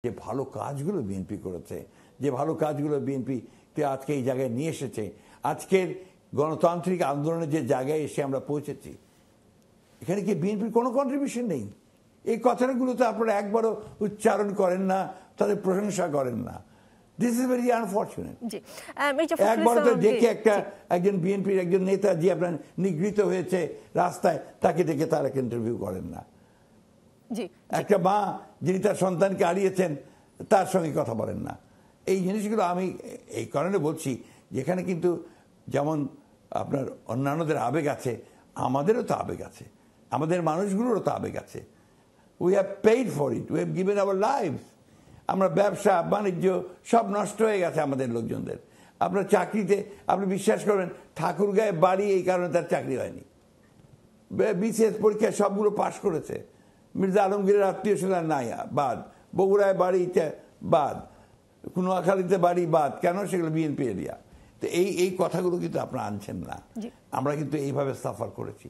যে ভালো কাজগুলো বিএনপি করেছে, যে ভালো কাজগুলো বিএনপি আজকে এই জায়গায় নিয়ে এসেছে, আজকের গণতান্ত্রিক আন্দোলনের যে জায়গায় এসে আমরা পৌঁছেছি, এখানে কি বিএনপির কোনো কন্ট্রিবিউশন নেই? এই কথাগুলো তো আপনারা একবারও উচ্চারণ করেন না, তাদের প্রশংসা করেন না। This is very unfortunate. একবার তো দেখে একজন বিএনপির একজন নেতা যে আপনার নিগৃহীত হয়েছে রাস্তায়, তাকে দেখে তার একটা ইন্টারভিউ করেন না। একটা মা যিনি তার সন্তানকে হারিয়েছেন, তার সঙ্গে কথা বলেন না। এই জিনিসগুলো আমি এই কারণে বলছি, যেখানে কিন্তু যেমন আপনার অন্যান্যদের আবেগ আছে, আমাদেরও তো আবেগ আছে, আমাদের মানুষগুলোরও তো আবেগ আছে। We have paid for it, we have given our lives. আমরা ব্যবসা বাণিজ্য সব নষ্ট হয়ে গেছে আমাদের লোকজনদের। আপনার চাকরিতে আপনি বিশ্বাস করবেন, ঠাকুরগাঁয়ে বাড়ি এই কারণে তার চাকরি হয়নি। বিসিএস পরীক্ষায় সবগুলো পাশ করেছে, মির্জা আলমগীরের আত্মীয় স্বজন নাই বাদ, বগুড়ায় বাড়িতে বাদ, কুনোয়াখালীতে বাড়ি বাদ। কেন? সেগুলো বিএনপি এরিয়া। তো এই কথাগুলো কিন্তু আপনারা আনছেন না। আমরা কিন্তু এইভাবে সাফার করেছি।